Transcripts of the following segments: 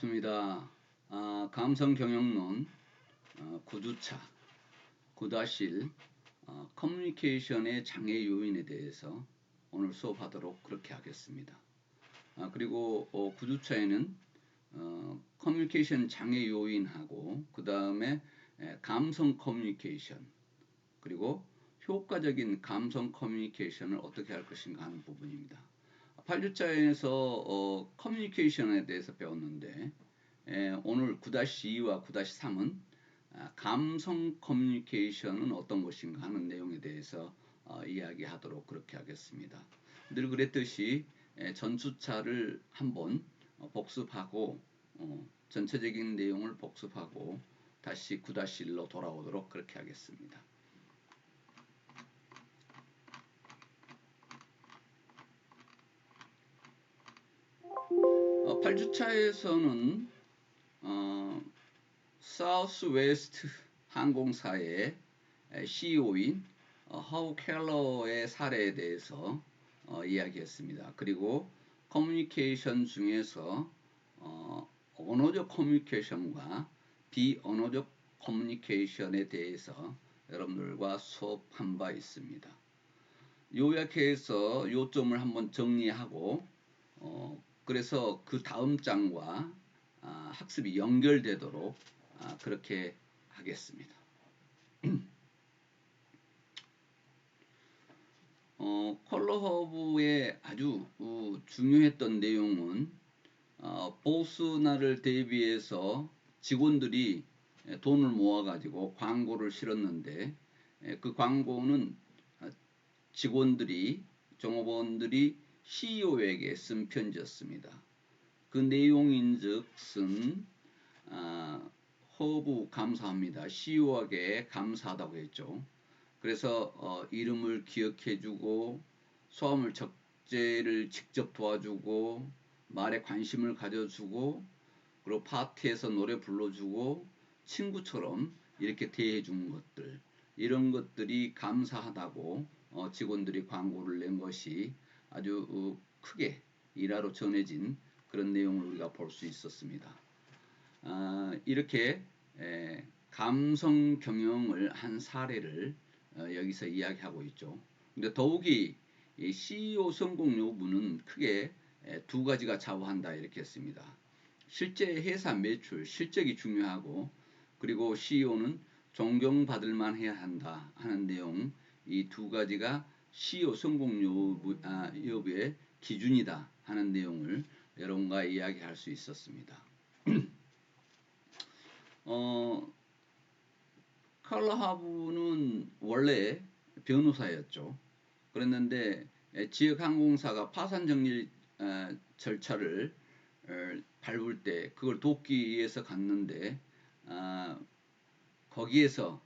좋습니다. 감성 경영론 9주차 9-1 커뮤니케이션의 장애 요인에 대해서 오늘 수업하도록 그렇게 하겠습니다. 그리고 9주차에는 커뮤니케이션 장애 요인하고 그 다음에 감성 커뮤니케이션 그리고 효과적인 감성 커뮤니케이션을 어떻게 할 것인가 하는 부분입니다. 8주차에서 커뮤니케이션에 대해서 배웠는데 오늘 9-2와 9-3은 감성 커뮤니케이션은 어떤 것인가 하는 내용에 대해서 이야기하도록 그렇게 하겠습니다. 늘 그랬듯이 전주차를 한번 복습하고 전체적인 내용을 복습하고 다시 9-1로 돌아오도록 그렇게 하겠습니다. 8주차에서는 사우스웨스트 항공사의 CEO인 허우 켈러의 사례에 대해서 이야기했습니다. 그리고 커뮤니케이션 중에서 언어적 커뮤니케이션과 비언어적 커뮤니케이션에 대해서 여러분들과 수업한 바 있습니다. 요약해서 요점을 한번 정리하고 그래서 그 다음 장과 학습이 연결되도록 그렇게 하겠습니다. 컬러 허브의 아주 중요했던 내용은 보스날을 대비해서 직원들이 돈을 모아가지고 광고를 실었는데 그 광고는 직원들이 종업원들이 CEO에게 쓴 편지였습니다. 그 내용인즉슨 허브 감사합니다. CEO에게 감사하다고 했죠. 그래서 이름을 기억해주고 소화물 적재를 직접 도와주고 말에 관심을 가져주고 그리고 파티에서 노래 불러주고 친구처럼 이렇게 대해준 것들 이런 것들이 감사하다고 직원들이 광고를 낸 것이 아주 크게 일화로 전해진 그런 내용을 우리가 볼 수 있었습니다. 이렇게 감성 경영을 한 사례를 여기서 이야기하고 있죠. 근데 더욱이 이 CEO 성공 여부는 크게 두 가지가 좌우한다 이렇게 했습니다. 실제 회사 매출, 실적이 중요하고 그리고 CEO는 존경받을 만 해야 한다 하는 내용 이 두 가지가 CEO 성공 여부의 기준이다 하는 내용을 여러분과 이야기할 수 있었습니다. 칼라 하브는 원래 변호사였죠. 그랬는데 지역 항공사가 파산 정리 절차를 밟을 때 그걸 돕기 위해서 갔는데 거기에서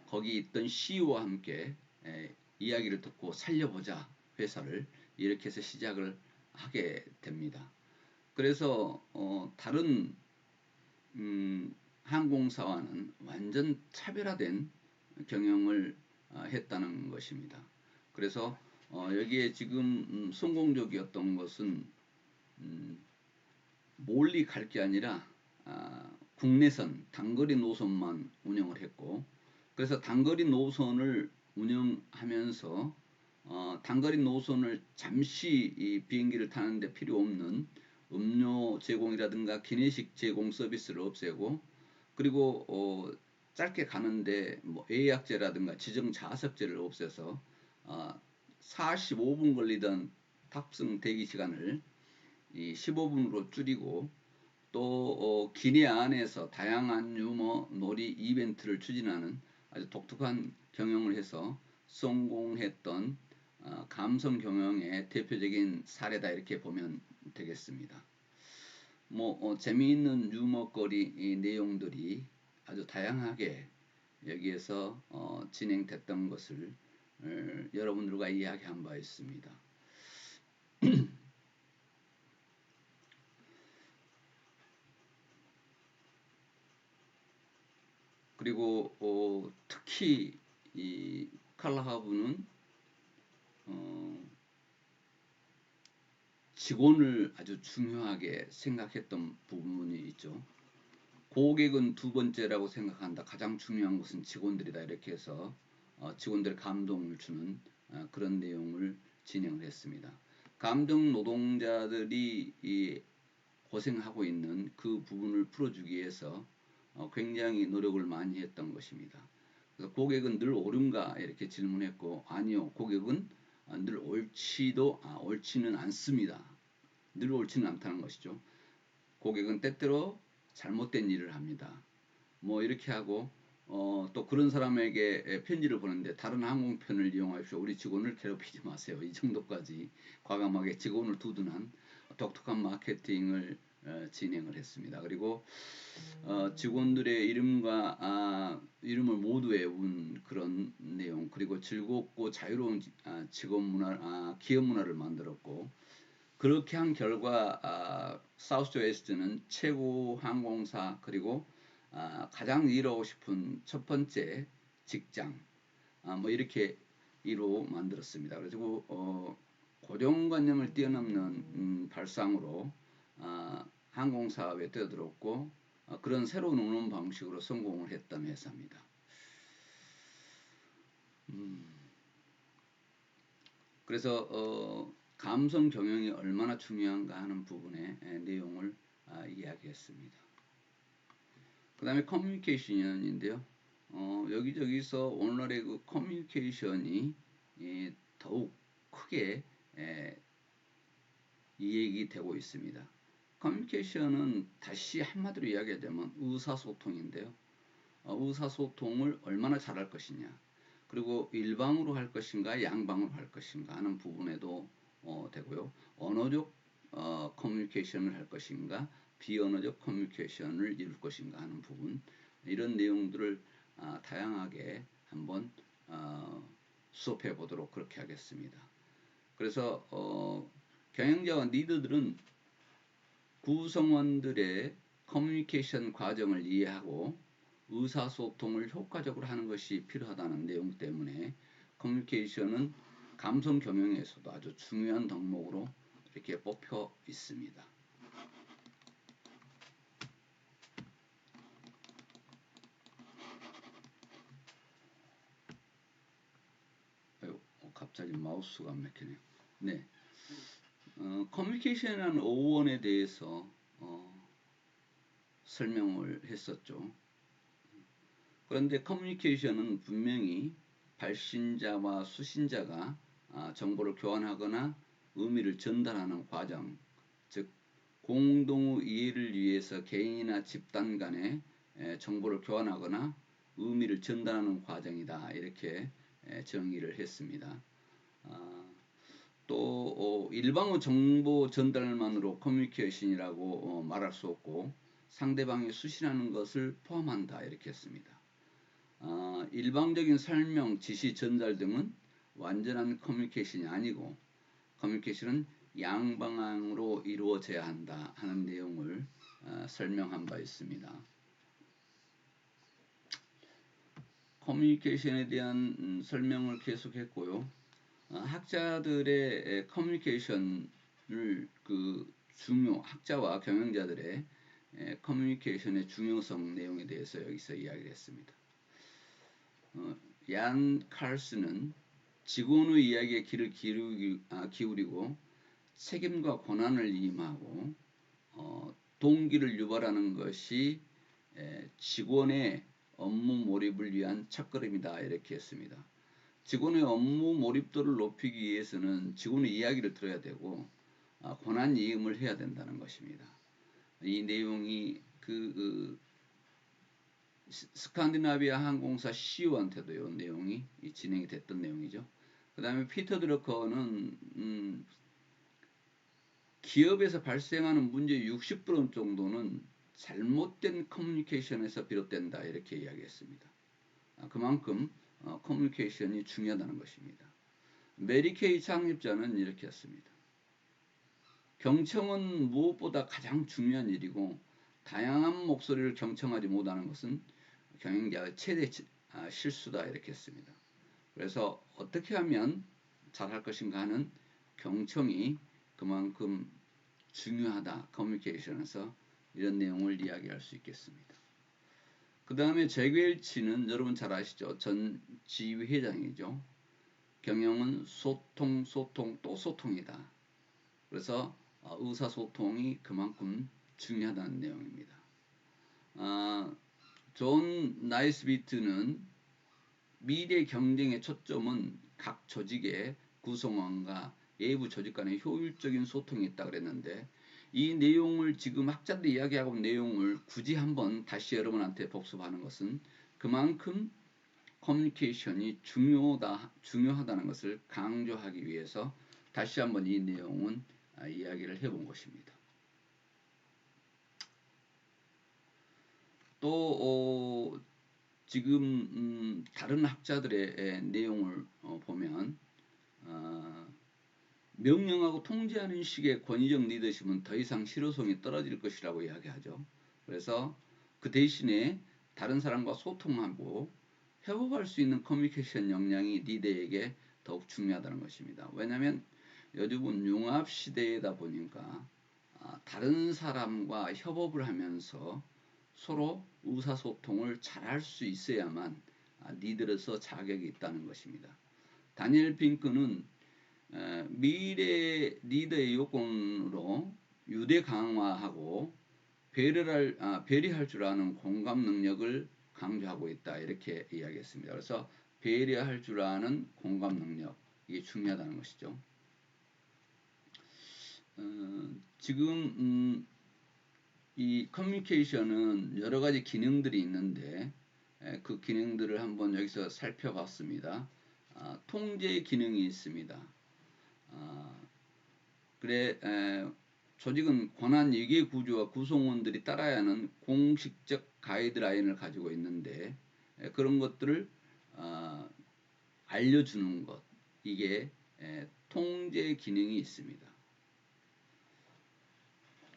거기 있던 CEO와 함께 이야기를 듣고 살려보자 회사를 이렇게 해서 시작을 하게 됩니다. 그래서 다른 항공사와는 완전 차별화된 경영을 했다는 것입니다. 그래서 여기에 지금 성공적이었던 것은 멀리 갈 게 아니라 국내선 단거리 노선만 운영을 했고 그래서 단거리 노선을 운영하면서 단거리 노선을 잠시 이 비행기를 타는데 필요 없는 음료 제공이라든가 기내식 제공 서비스를 없애고 그리고 짧게 가는데 뭐 예약제라든가 지정 좌석제를 없애서 45분 걸리던 탑승 대기 시간을 이 15분으로 줄이고 또 기내 안에서 다양한 유머 놀이 이벤트를 추진하는 아주 독특한 경영을 해서 성공했던 감성 경영의 대표적인 사례다 이렇게 보면 되겠습니다. 뭐 재미있는 유머거리 내용들이 아주 다양하게 여기에서 진행됐던 것을 여러분들과 이야기한 바 있습니다. 그리고 특히 이 칼라 하브는 직원을 아주 중요하게 생각했던 부분이 있죠. 고객은 두 번째라고 생각한다. 가장 중요한 것은 직원들이다. 이렇게 해서 직원들의 감동을 주는 그런 내용을 진행을 했습니다. 감정 노동자들이 고생하고 있는 그 부분을 풀어주기 위해서 굉장히 노력을 많이 했던 것입니다. 그래서 고객은 늘 옳은가 이렇게 질문했고, 아니요, 고객은 늘 옳지는 않습니다. 늘 옳지는 않다는 것이죠. 고객은 때때로 잘못된 일을 합니다. 뭐 이렇게 하고 또 그런 사람에게 편지를 보냈는데, 다른 항공편을 이용하십시오. 우리 직원을 괴롭히지 마세요. 이 정도까지 과감하게 직원을 두둔한 독특한 마케팅을 진행을 했습니다. 그리고 직원들의 이름을 모두 외운 그런 내용, 그리고 즐겁고 자유로운 직원 문화, 기업 문화를 만들었고, 그렇게 한 결과 사우스웨스트는 최고 항공사, 그리고 가장 이루고 싶은 첫 번째 직장, 뭐 이렇게 이로 만들었습니다. 그리고 고정관념을 뛰어넘는 발상으로 항공사업에 뛰어들었고, 그런 새로운 운영 방식으로 성공을 했던 회사입니다. 그래서 감성 경영이 얼마나 중요한가 하는 부분의 내용을 이야기했습니다. 그 다음에 커뮤니케이션인데요. 여기저기서 오늘날의 그 커뮤니케이션이 더욱 크게 이야기되고 있습니다. 커뮤니케이션은 다시 한마디로 이야기하자면 의사소통인데요. 의사소통을 얼마나 잘할 것이냐, 그리고 일방으로 할 것인가 양방으로 할 것인가 하는 부분에도 되고요. 언어적 커뮤니케이션을 할 것인가 비언어적 커뮤니케이션을 이룰 것인가 하는 부분, 이런 내용들을 다양하게 한번 수업해 보도록 그렇게 하겠습니다. 그래서 경영자와 리더들은 구성원들의 커뮤니케이션 과정을 이해하고 의사소통을 효과적으로 하는 것이 필요하다는 내용 때문에 커뮤니케이션은 감성 경영에서도 아주 중요한 덕목으로 이렇게 뽑혀 있습니다. 갑자기 마우스가 안 막히네요. 네, 커뮤니케이션이라는 어원에 대해서 설명을 했었죠. 그런데 커뮤니케이션은 분명히 발신자와 수신자가 정보를 교환하거나 의미를 전달하는 과정, 즉 공동의 이해를 위해서 개인이나 집단 간에 정보를 교환하거나 의미를 전달하는 과정이다. 이렇게 정의를 했습니다. 또 일방의 정보 전달만으로 커뮤니케이션이라고 말할 수 없고, 상대방이 수신하는 것을 포함한다. 이렇게 했습니다. 일방적인 설명, 지시 전달 등은 완전한 커뮤니케이션이 아니고, 커뮤니케이션은 양방향으로 이루어져야 한다 하는 내용을 설명한 바 있습니다. 커뮤니케이션에 대한 설명을 계속했고요. 학자들의 커뮤니케이션을 학자와 경영자들의 커뮤니케이션의 중요성 내용에 대해서 여기서 이야기를 했습니다. 얀 칼스는 직원의 이야기에 귀를 기울이고 책임과 권한을 임하고 동기를 유발하는 것이 직원의 업무 몰입을 위한 첫걸음이다. 이렇게 했습니다. 직원의 업무 몰입도를 높이기 위해서는 직원의 이야기를 들어야 되고 권한 이임을 해야 된다는 것입니다. 이 내용이 스칸디나비아 항공사 CEO한테도 이 내용이 진행이 됐던 내용이죠. 그 다음에 피터 드러커는 기업에서 발생하는 문제의 60% 정도는 잘못된 커뮤니케이션에서 비롯된다. 이렇게 이야기했습니다. 그만큼 커뮤니케이션이 중요하다는 것입니다. 메리 케이 창립자는 이렇게 했습니다. 경청은 무엇보다 가장 중요한 일이고, 다양한 목소리를 경청하지 못하는 것은 경영자의 최대 실수다. 이렇게 했습니다. 그래서 어떻게 하면 잘할 것인가 하는 경청이 그만큼 중요하다. 커뮤니케이션에서 이런 내용을 이야기할 수 있겠습니다. 그 다음에 잭 웰치는 여러분 잘 아시죠? 전 지휘회장이죠. 경영은 소통, 소통, 또 소통이다. 그래서 의사소통이 그만큼 중요하다는 내용입니다. 존 나이스비트는 미래 경쟁의 초점은 각 조직의 구성원과 외부 조직 간의 효율적인 소통이 있다 그랬는데 이 내용을 지금 학자들이 이야기하고 있는 내용을 굳이 한번 다시 여러분한테 복습하는 것은 그만큼 커뮤니케이션이 중요하다는 것을 강조하기 위해서 다시 한번 이 내용은 이야기를 해본 것입니다. 또 지금 다른 학자들의 내용을 보면 명령하고 통제하는 식의 권위적 리더십은 더 이상 실효성이 떨어질 것이라고 이야기하죠. 그래서 그 대신에 다른 사람과 소통하고 회복할 수 있는 커뮤니케이션 역량이 리더에게 더욱 중요하다는 것입니다. 왜냐하면 요즘은 융합 시대이다 보니까 다른 사람과 협업을 하면서 서로 의사소통을 잘할 수 있어야만 리더로서 자격이 있다는 것입니다. 다니엘 핑크는 미래 리더의 요건으로 유대 강화하고 배려할 줄 아는 공감 능력을 강조하고 있다. 이렇게 이야기했습니다. 그래서 배려할 줄 아는 공감 능력, 이게 중요하다는 것이죠. 지금 이 커뮤니케이션은 여러 가지 기능들이 있는데 그 기능들을 한번 여기서 살펴봤습니다. 통제 기능이 있습니다. 조직은 권한 위계 구조와 구성원들이 따라야 하는 공식적 가이드라인을 가지고 있는데 그런 것들을 알려주는 것, 이게 통제 기능이 있습니다.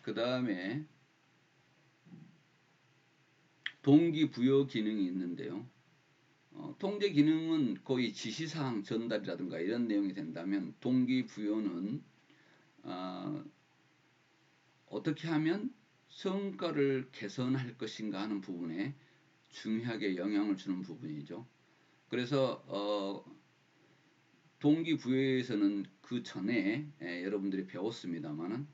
그 다음에 동기부여 기능이 있는데요. 통제 기능은 거의 지시사항 전달이라든가 이런 내용이 된다면 동기부여는 어떻게 하면 성과를 개선할 것인가 하는 부분에 중요하게 영향을 주는 부분이죠. 그래서 동기부여에서는 그 전에 여러분들이 배웠습니다만은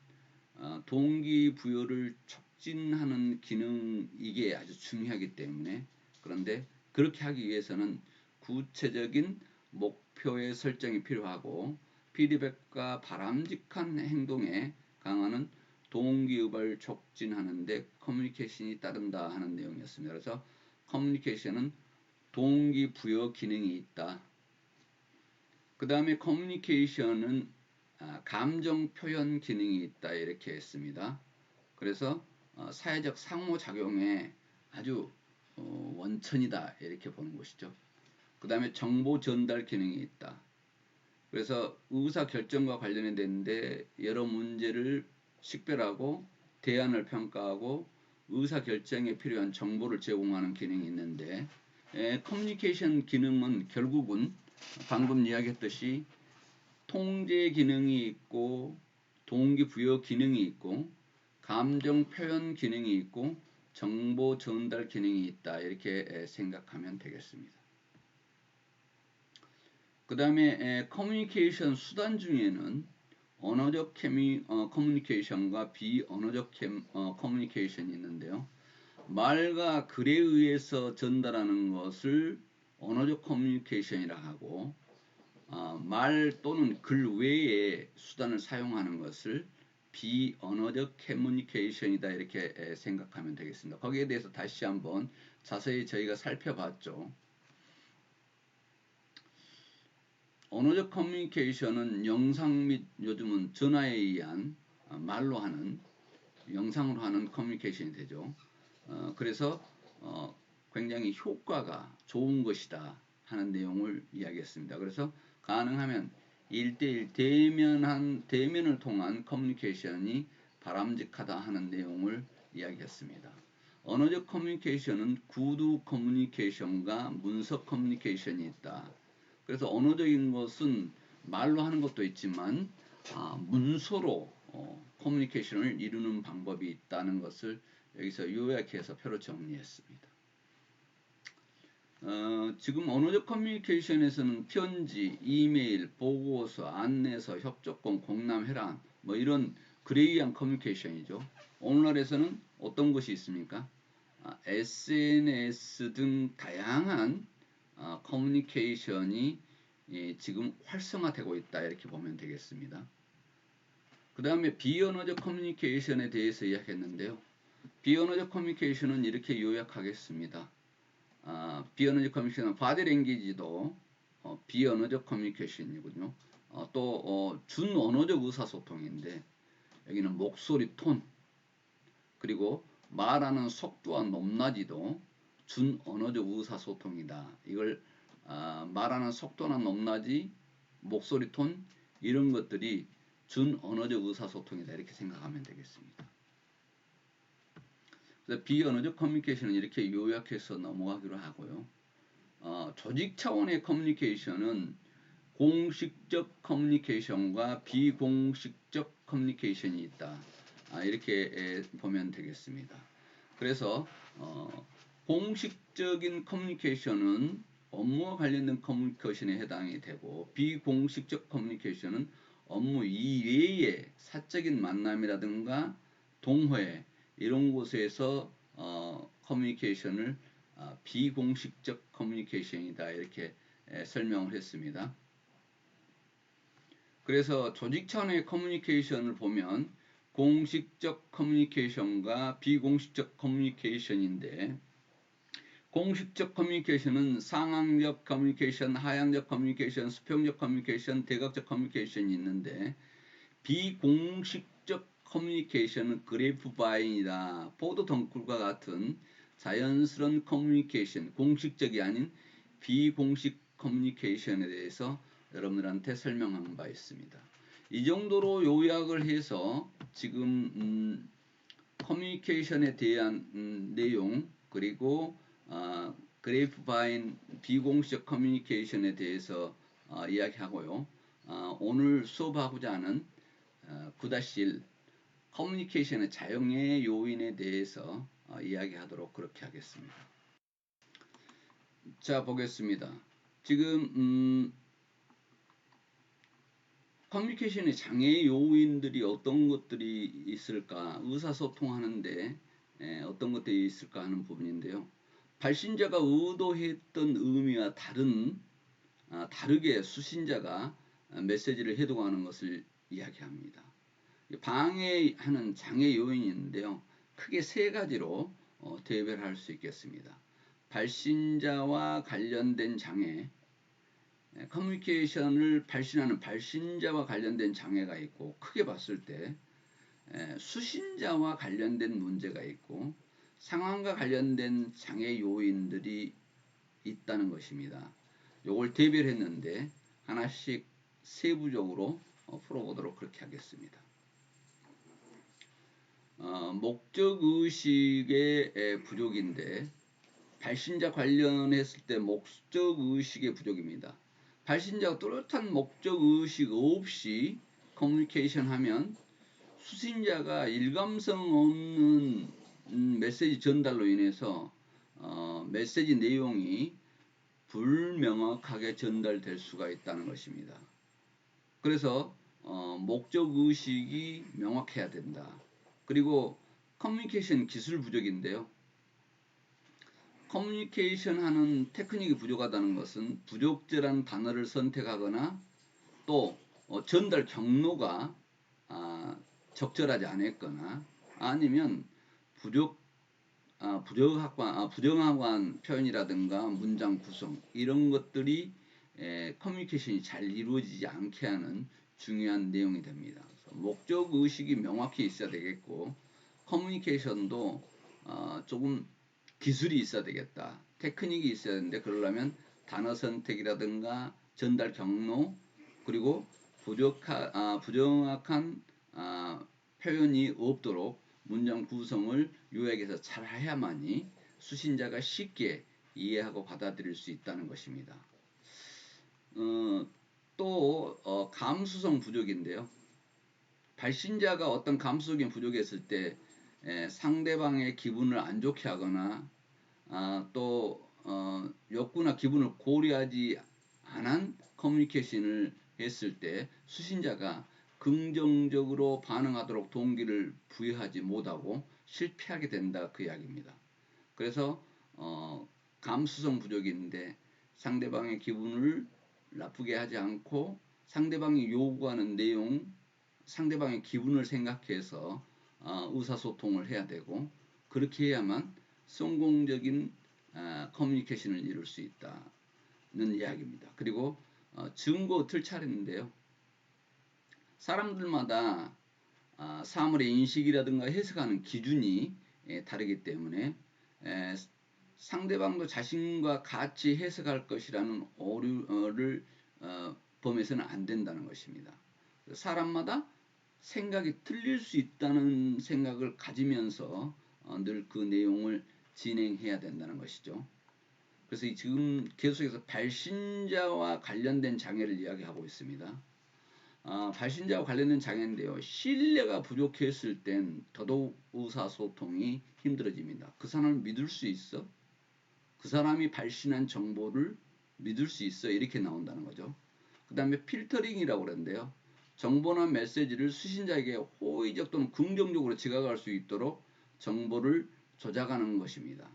동기부여를 촉진하는 기능, 이게 아주 중요하기 때문에, 그런데 그렇게 하기 위해서는 구체적인 목표의 설정이 필요하고 피드백과 바람직한 행동에 강화하는 동기유발 촉진하는데 커뮤니케이션이 따른다 하는 내용이었습니다. 그래서 커뮤니케이션은 동기부여 기능이 있다. 그 다음에 커뮤니케이션은 감정 표현 기능이 있다, 이렇게 했습니다. 그래서 사회적 상호작용의 아주 원천이다, 이렇게 보는 것이죠. 그 다음에 정보 전달 기능이 있다. 그래서 의사결정과 관련되는데 여러 문제를 식별하고 대안을 평가하고 의사결정에 필요한 정보를 제공하는 기능이 있는데 커뮤니케이션 기능은 결국은 방금 이야기했듯이 통제 기능이 있고 동기부여 기능이 있고 감정 표현 기능이 있고 정보 전달 기능이 있다, 이렇게 생각하면 되겠습니다. 그 다음에 커뮤니케이션 수단 중에는 언어적 커뮤니케이션과 비언어적 커뮤니케이션이 있는데요. 말과 글에 의해서 전달하는 것을 언어적 커뮤니케이션이라 하고 말 또는 글 외에 수단을 사용하는 것을 비언어적 커뮤니케이션이다, 이렇게 생각하면 되겠습니다. 거기에 대해서 다시 한번 자세히 저희가 살펴봤죠. 언어적 커뮤니케이션은 영상 및 요즘은 전화에 의한 말로 하는, 영상으로 하는 커뮤니케이션이 되죠. 그래서 굉장히 효과가 좋은 것이다 하는 내용을 이야기했습니다. 그래서 가능하면 1대1 대면을 통한 커뮤니케이션이 바람직하다 하는 내용을 이야기했습니다. 언어적 커뮤니케이션은 구두 커뮤니케이션과 문서 커뮤니케이션이 있다. 그래서 언어적인 것은 말로 하는 것도 있지만 문서로 커뮤니케이션을 이루는 방법이 있다는 것을 여기서 요약해서 표로 정리했습니다. 지금 언어적 커뮤니케이션에서는 편지, 이메일, 보고서, 안내서, 협조권, 공람, 회란 뭐 이런 그레이한 커뮤니케이션이죠. 오늘날에서는 어떤 것이 있습니까? SNS 등 다양한 커뮤니케이션이 지금 활성화되고 있다 이렇게 보면 되겠습니다. 그 다음에 비언어적 커뮤니케이션에 대해서 이야기했는데요. 비언어적 커뮤니케이션은 이렇게 요약하겠습니다. 비언어적 커뮤니케이션은 바디랭귀지도 비언어적 커뮤니케이션이거든요. 또 준언어적 의사소통인데 여기는 목소리 톤 그리고 말하는 속도와 높낮이도 준언어적 의사소통이다. 이걸 말하는 속도나 높낮이, 목소리 톤 이런 것들이 준언어적 의사소통이다 이렇게 생각하면 되겠습니다. 그래서 비언어적 커뮤니케이션은 이렇게 요약해서 넘어가기로 하고요. 조직 차원의 커뮤니케이션은 공식적 커뮤니케이션과 비공식적 커뮤니케이션이 있다. 이렇게 보면 되겠습니다. 그래서 공식적인 커뮤니케이션은 업무와 관련된 커뮤니케이션에 해당이 되고 비공식적 커뮤니케이션은 업무 이외의 사적인 만남이라든가 동호회 이런 곳에서 커뮤니케이션을 비공식적 커뮤니케이션이다 이렇게 설명을 했습니다. 그래서 조직 차원의 커뮤니케이션을 보면 공식적 커뮤니케이션과 비공식적 커뮤니케이션인데 공식적 커뮤니케이션은 상황적 커뮤니케이션, 하향적 커뮤니케이션, 수평적 커뮤니케이션, 대각적 커뮤니케이션이 있는데 비공식적 커뮤니케이션은 그래프바인이다. 보드 덩굴과 같은 자연스러운 커뮤니케이션, 공식적이 아닌 비공식 커뮤니케이션에 대해서 여러분들한테 설명한 바 있습니다. 이 정도로 요약을 해서 지금 커뮤니케이션에 대한 내용 그리고 그래프바인 비공식 커뮤니케이션에 대해서 이야기하고요. 오늘 수업하고자 하는 9-1 커뮤니케이션의 자용의 요인에 대해서 이야기하도록 그렇게 하겠습니다. 자 보겠습니다. 지금 커뮤니케이션의 장애 요인들이 어떤 것들이 있을까 의사소통하는데 어떤 것들이 있을까 하는 부분인데요. 발신자가 의도했던 의미와 다르게 수신자가 메시지를 해독하는 것을 이야기합니다. 방해하는 장애 요인이 있는데요. 크게 세 가지로 대별할 수 있겠습니다. 발신자와 관련된 장애, 커뮤니케이션을 발신하는 발신자와 관련된 장애가 있고 크게 봤을 때 수신자와 관련된 문제가 있고 상황과 관련된 장애 요인들이 있다는 것입니다. 요걸 대별했는데 하나씩 세부적으로 풀어보도록 그렇게 하겠습니다. 목적의식의 부족인데 발신자 관련했을 때 목적의식의 부족입니다. 발신자가 뚜렷한 목적의식 없이 커뮤니케이션 하면 수신자가 일관성 없는 메시지 전달로 인해서 메시지 내용이 불명확하게 전달될 수가 있다는 것입니다. 그래서 목적의식이 명확해야 된다. 그리고 커뮤니케이션 기술 부족인데요. 커뮤니케이션 하는 테크닉이 부족하다는 것은 부적절한 단어를 선택하거나 또 전달 경로가 적절하지 않았거나 아니면 부정확한 표현이라든가 문장 구성 이런 것들이 커뮤니케이션이 잘 이루어지지 않게 하는 중요한 내용이 됩니다. 목적의식이 명확히 있어야 되겠고 커뮤니케이션도 조금 기술이 있어야 되겠다. 테크닉이 있어야 되는데 그러려면 단어 선택이라든가 전달 경로 그리고 부정확한 표현이 없도록 문장 구성을 요약해서 잘 해야만이 수신자가 쉽게 이해하고 받아들일 수 있다는 것입니다. 또 감수성 부족인데요. 발신자가 어떤 감수적인 부족했을 때 상대방의 기분을 안 좋게 하거나 또 욕구나 기분을 고려하지 않은 커뮤니케이션을 했을 때 수신자가 긍정적으로 반응하도록 동기를 부여하지 못하고 실패하게 된다 그 이야기입니다. 그래서 감수성 부족이 있는데 상대방의 기분을 나쁘게 하지 않고 상대방이 요구하는 내용, 상대방의 기분을 생각해서 의사소통을 해야 되고 그렇게 해야만 성공적인 커뮤니케이션을 이룰 수 있다는 이야기입니다. 그리고 증거 틀차례인데요. 사람들마다 사물의 인식이라든가 해석하는 기준이 다르기 때문에 상대방도 자신과 같이 해석할 것이라는 오류를 범해서는 안 된다는 것입니다. 사람마다 생각이 틀릴 수 있다는 생각을 가지면서 늘 그 내용을 진행해야 된다는 것이죠. 그래서 지금 계속해서 발신자와 관련된 장애를 이야기하고 있습니다. 발신자와 관련된 장애인데요. 신뢰가 부족했을 땐 더더욱 의사소통이 힘들어집니다. 그 사람을 믿을 수 있어? 그 사람이 발신한 정보를 믿을 수 있어? 이렇게 나온다는 거죠. 그 다음에 필터링이라고 그러는데요. 정보나 메시지를 수신자에게 호의적 또는 긍정적으로 지각할 수 있도록 정보를 조작하는 것입니다.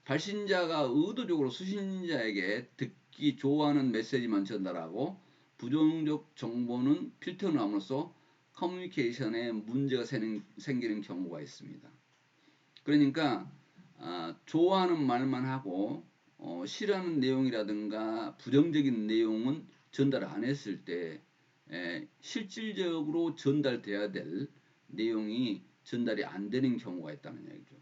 발신자가 의도적으로 수신자에게 듣기 좋아하는 메시지만 전달하고 부정적 정보는 필터함으로써 커뮤니케이션에 문제가 생기는 경우가 있습니다. 그러니까 좋아하는 말만 하고 싫어하는 내용이라든가 부정적인 내용은 전달 안 했을 때 실질적으로 전달돼야 될 내용이 전달이 안 되는 경우가 있다는 얘기죠.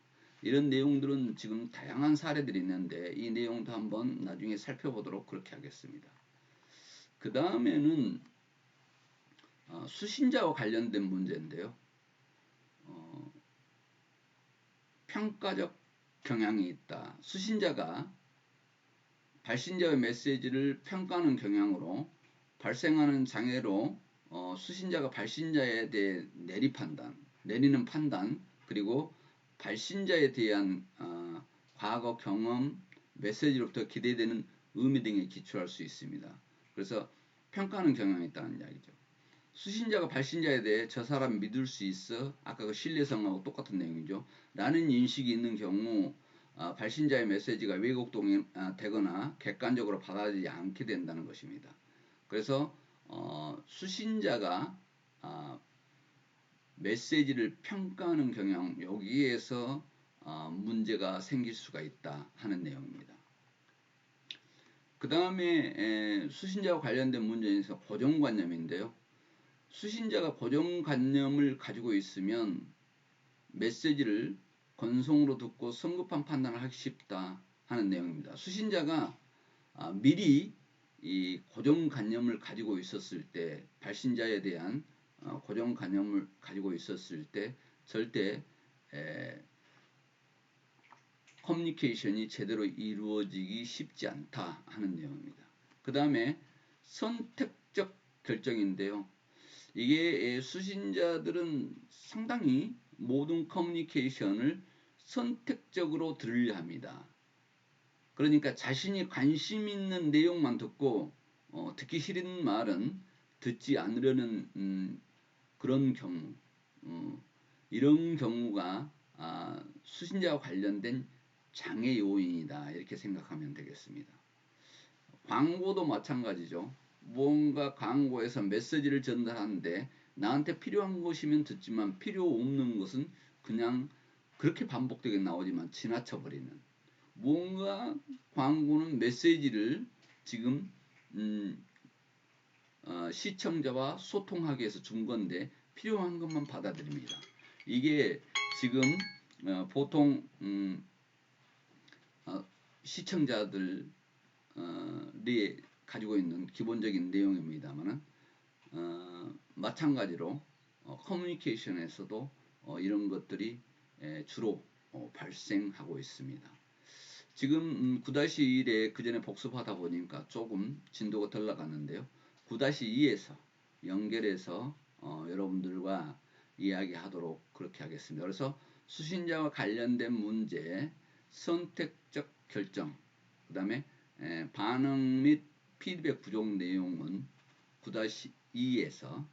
이런 내용들은 지금 다양한 사례들이 있는데 이 내용도 한번 나중에 살펴보도록 그렇게 하겠습니다. 그 다음에는 수신자와 관련된 문제인데요. 평가적 경향이 있다. 수신자가 발신자의 메시지를 평가하는 경향으로 발생하는 장애로 수신자가 발신자에 대해 내리는 판단 그리고 발신자에 대한 과거 경험, 메시지로부터 기대되는 의미 등에 기초할 수 있습니다. 그래서 평가하는 경향이 있다는 이야기죠. 수신자가 발신자에 대해 저 사람 믿을 수 있어? 아까 그 신뢰성하고 똑같은 내용이죠. 라는 인식이 있는 경우 발신자의 메시지가 왜곡되거나 객관적으로 받아들이지 않게 된다는 것입니다. 그래서 수신자가 메시지를 평가하는 경향 여기에서 문제가 생길 수가 있다 하는 내용입니다. 그 다음에 수신자와 관련된 문제에서 고정관념인데요. 수신자가 고정관념을 가지고 있으면 메시지를 건성으로 듣고 성급한 판단을 하기 쉽다 하는 내용입니다. 수신자가 미리 이 고정관념을 가지고 있었을 때 발신자에 대한 고정관념을 가지고 있었을 때 절대 커뮤니케이션이 제대로 이루어지기 쉽지 않다 하는 내용입니다. 그 다음에 선택적 결정인데요. 이게 수신자들은 상당히 모든 커뮤니케이션을 선택적으로 들으려 합니다. 그러니까 자신이 관심 있는 내용만 듣고 듣기 싫은 말은 듣지 않으려는 그런 경우 이런 경우가 수신자와 관련된 장애 요인이다 이렇게 생각하면 되겠습니다. 광고도 마찬가지죠. 뭔가 광고에서 메시지를 전달하는데 나한테 필요한 것이면 듣지만 필요 없는 것은 그냥 그렇게 반복되게 나오지만 지나쳐버리는 뭔가 광고는 메시지를 지금 시청자와 소통하기 위해서 준 건데 필요한 것만 받아들입니다. 이게 지금 보통 시청자들이 가지고 있는 기본적인 내용입니다만은 마찬가지로 커뮤니케이션에서도 이런 것들이 주로 발생하고 있습니다. 지금 9-1에 그 전에 복습하다 보니까 조금 진도가 덜 나갔는데요. 9-2에서 연결해서 여러분들과 이야기하도록 그렇게 하겠습니다. 그래서 수신자와 관련된 문제, 선택적 결정, 그 다음에 반응 및 피드백 부족 내용은 9-2에서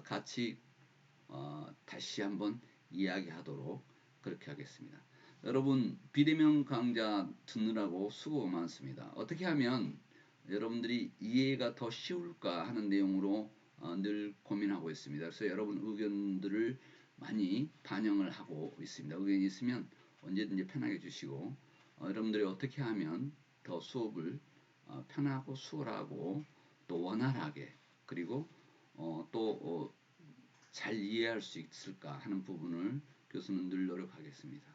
같이 다시 한번 이야기하도록 그렇게 하겠습니다. 여러분 비대면 강좌 듣느라고 수고가 많습니다. 어떻게 하면 여러분들이 이해가 더 쉬울까 하는 내용으로 늘 고민하고 있습니다. 그래서 여러분 의견들을 많이 반영을 하고 있습니다. 의견이 있으면 언제든지 편하게 주시고 여러분들이 어떻게 하면 더 수업을 편하고 수월하고 또 원활하게 그리고 또 잘 이해할 수 있을까 하는 부분을 교수는 늘 노력하겠습니다.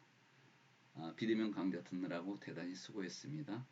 비대면 강좌 듣느라고 대단히 수고했습니다.